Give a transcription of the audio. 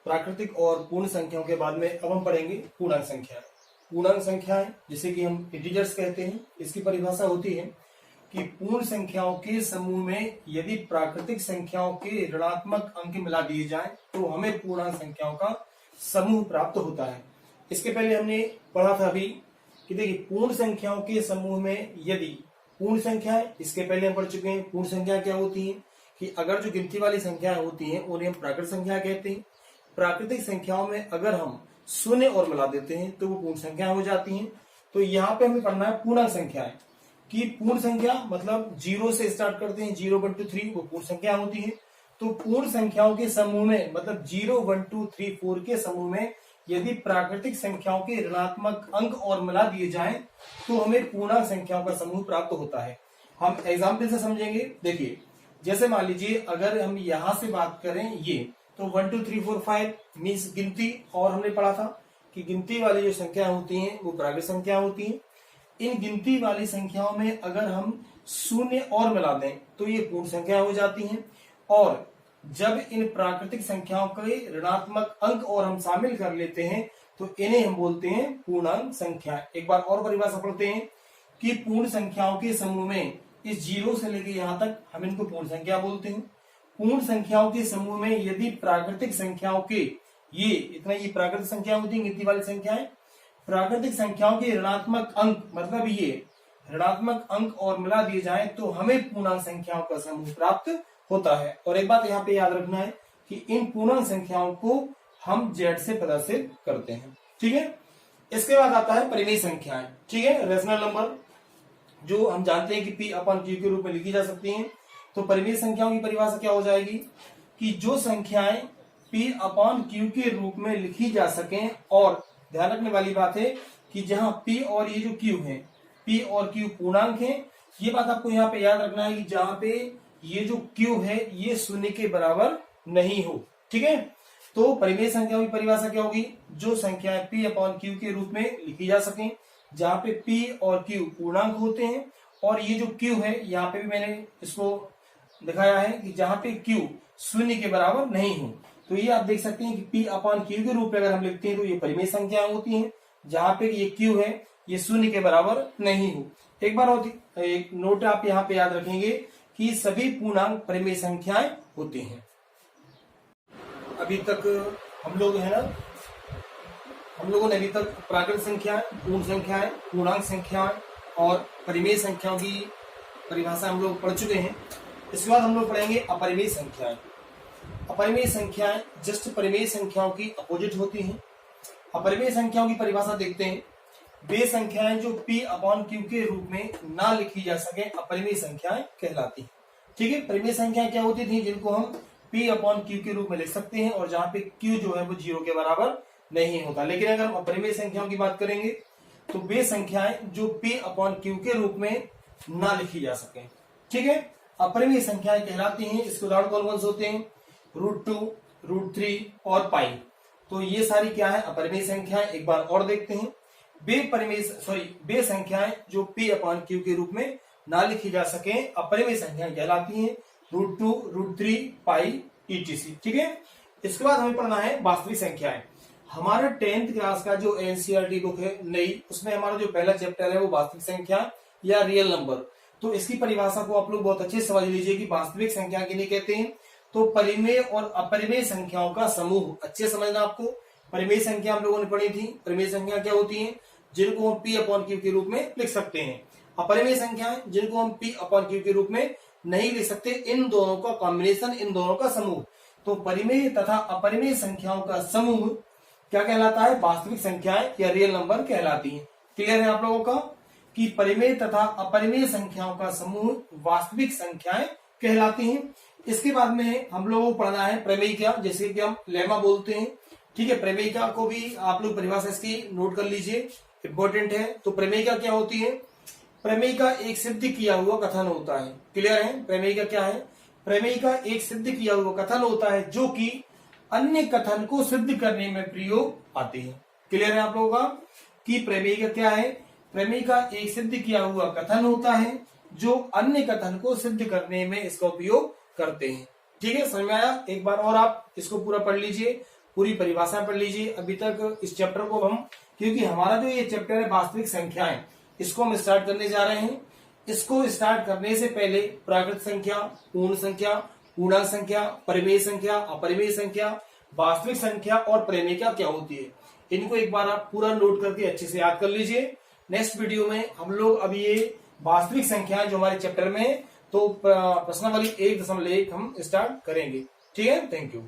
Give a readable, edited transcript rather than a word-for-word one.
प्राकृतिक और पूर्ण संख्याओं के बाद में अब हम पढ़ेंगे पूर्णांक संख्याएं। पूर्णांक संख्याएं जिसे कि हम इंटीजर्स कहते हैं, इसकी परिभाषा होती है कि पूर्ण संख्याओं के समूह में यदि प्राकृतिक संख्याओं के ऋणात्मक अंक मिला दिए जाएं तो हमें पूर्णांक संख्याओं का समूह प्राप्त होता है। इसके पहले हमने पढ़ा था अभी कि देखिए पूर्ण संख्याओं के समूह में यदि पूर्ण संख्या है, इसके पहले हम पढ़ चुके हैं पूर्ण संख्या क्या होती है कि अगर जो गिनती वाली संख्याएं होती हैं उन्हें हम प्राकृतिक संख्या कहते हैं। प्राकृतिक संख्याओं में अगर हम शून्य और मिला देते हैं तो वो पूर्ण संख्या हो जाती हैं। तो यहाँ पे हमें पढ़ना है पूर्णांक संख्याएं कि पूर्ण संख्या मतलब 0 से स्टार्ट करते हैं, 0 1 2 3 वो पूर्ण संख्या होती है। तो पूर्ण संख्याओं के समूह में मतलब 0 1 2 3 4 के समूह में यदि प्राकृतिक संख्याओं के ऋणात्मक अंक और मिला दिए जाएं तो हमें पूर्णांक संख्याओं का समूह प्राप्त होता है। हम एग्जाम्पल से समझेंगे। देखिए जैसे मान लीजिए अगर हम यहां से बात करें ये तो 1 2 3 4 5 मीन्स गिनती, और हमने पढ़ा था कि गिनती वाली जो संख्या होती हैं वो प्राकृतिक संख्या होती हैं। इन गिनती वाली संख्याओं में अगर हम शून्य और मिला दें तो ये पूर्ण संख्या हो जाती हैं, और जब इन प्राकृतिक संख्याओं के ऋणात्मक अंक और हम शामिल कर लेते हैं तो इन्हें हम बोलते हैं पूर्णांक संख्या। एक बार और परिभाषा पढ़ते हैं कि पूर्ण संख्याओं के समूह में इस 0 से लेकर यहां तक हम इनको पूर्ण संख्या बोलते हैं। पूर्ण संख्याओं के समूह में यदि प्राकृतिक संख्याओं के ये प्राकृतिक संख्या होती है गिनती वाली संख्याएं, प्राकृतिक संख्याओं के ऋणात्मक अंक मतलब ये ऋणात्मक अंक और मिला दिए जाए तो हमें पूर्णांक संख्याओं का समूह प्राप्त होता है। और एक बात यहाँ पे याद रखना है कि इन पूर्णांक संख्याओं को हम जेड से प्रदर्शित करते हैं। ठीक है, इसके बाद आता है परिमेय संख्याएं। ठीक है, रेशनल नंबर जो हम जानते हैं कि पी अपॉन क्यू के रूप में लिखी जा सकती हैं। तो परिमेय संख्याओं की परिभाषा क्या हो जाएगी कि जो संख्याएं पी अपॉन क्यू के रूप में लिखी जा सकें, और ध्यान रखने वाली बात है कि जहां पी और ये जो क्यू है, पी और क्यू पूर्णांक है। ये बात आपको यहाँ पे याद रखना है कि जहां पे ये जो क्यू है ये शून्य के बराबर नहीं हो। ठीक है, तो परिमेय संख्याओं की परिभाषा क्या होगी, जो संख्याएं पी अपॉन क्यू के रूप में लिखी जा सकें जहां पे पी और क्यू पूर्णांक होते हैं, और ये जो क्यू है यहाँ पे भी मैंने इसको दिखाया है कि जहां पे क्यू शून्य के बराबर नहीं हो। तो ये आप देख सकते हैं कि पी अपॉन क्यू के रूप में अगर हम लिखते हैं तो ये परिमेय संख्याएं होती हैं जहां पे ये क्यू है ये शून्य के बराबर नहीं हो। एक बार और एक नोट आप यहाँ पे याद रखेंगे कि सभी पूर्णांक परिमेय संख्याएं होती हैं। अभी तक हम लोग है ना, हम लोगों ने अभी तक प्राकृतिक संख्याएं, पूर्ण संख्याएं, पूर्णांक संख्याएं और परिमेय संख्याओं की परिभाषा हम लोग पढ़ चुके हैं। इसके बाद हम लोग पढ़ेंगे अपरिमेय संख्याएं। अपरिमेय संख्याएं जस्ट परिमेय संख्याओं की अपोजिट होती हैं। अपरिमेय संख्याओं की परिभाषा देखते हैं। वे संख्याएं जो p अपॉन क्यू के रूप में ना लिखी जा सके अपरिमेय संख्याएं कहलाती हैं। ठीक है, परिमेय संख्याएं क्या होती थी जिनको हम p अपॉन क्यू के रूप में लिख सकते हैं और जहां पे q जो है वो 0 के बराबर नहीं होता। लेकिन अगर हम अपरिमेय संख्याओं की बात करेंगे तो वे संख्याएं जो p अपॉन क्यू के रूप में ना लिखी जा सके, ठीक है, अपरिमेय संख्याएं कहलाती हैं। इसके उदाहरण कौन से होते हैं, √2, √3 और पाई। तो ये सारी क्या है, अपरिमेय संख्याएं। एक बार और देखते हैं, वे संख्याएं जो p अपॉन क्यू के रूप में ना लिखी जा सके अपरिमेय संख्याएं कहलाती हैं, √2, √3, पाई etc। ठीक है, इसके बाद हमें पढ़ना है वास्तविक संख्याएं। हमारा 10th क्लास का जो एनसीईआरटी बुक है नई, उसमें हमारा जो पहला चैप्टर है वो वास्तविक संख्या या रियल नंबर। तो इसकी परिभाषा को आप लोग बहुत अच्छे से समझ लीजिए कि वास्तविक संख्या किन्हें कहते हैं। तो परिमेय और अपरिमेय संख्याओं का समूह, अच्छे समझना आपको। परिमेय संख्या हम लोगों ने पढ़ी थी। परिमेय संख्या क्या होती है, जिनको हम p अपॉन क्यू के रूप में लिख सकते हैं। अपरिमेय संख्याएं जिनको हम p अपॉन क्यू के रूप में नहीं लिख सकते, इन दोनों का कॉम्बिनेशन, इन दोनों का समूह। तो परिमेय तथा अपरिमेय संख्याओं का समूह क्या कहलाता है, वास्तविक संख्याएं या रियल नंबर कहलाती हैं। क्लियर है आप लोगों का कि परिमेय तथा अपरिमेय संख्याओं का समूह वास्तविक संख्याएं कहलाती हैं। इसके बाद में हम लोगों को पढ़ना है प्रमेयिका, जैसे कि हम लेमा बोलते हैं। ठीक है, प्रमेयिका को भी आप लोग परिभाषा इसकी नोट कर लीजिए, इंपॉर्टेंट है। तो प्रमेयिका क्या होती है, प्रमेयिका एक सिद्ध किया हुआ कथन होता है। क्लियर है, प्रमेयिका क्या है, प्रमेयिका एक सिद्ध किया हुआ कथन होता है जो कि अन्य कथन को सिद्ध करने में प्रयोग आते हैं। क्लियर है आप लोगों का कि प्रमेयिका क्या है, प्रमेयिका एक सिद्ध किया हुआ कथन होता है जो अन्य कथन को सिद्ध करने में इसका उपयोग करते हैं। ठीक है, समझ में आया। एक बार और आप इसको पूरा पढ़ लीजिए। पूरी परिभाषा पढ़ लीजिए। अभी तक इस चैप्टर को हम, क्योंकि हमारा जो ये चैप्टर है वास्तविक संख्याएं, इसको हम स्टार्ट करने जा रहे हैं। इसको स्टार्ट करने से पहले प्राकृत संख्या, पूर्ण संख्या, पूर्णांक संख्या, परिमेय संख्या, अपरिमेय संख्या, वास्तविक संख्या और परिमेयिका क्या होती है, इनको एक बार आप पूरा नोट करके अच्छे से याद कर लीजिए। नेक्स्ट वीडियो में हम लोग अभी ये वास्तविक संख्याएं जो हमारे चैप्टर में है, तो प्रश्नावली 1.1 हम स्टार्ट करेंगे। ठीक है, थैंक यू।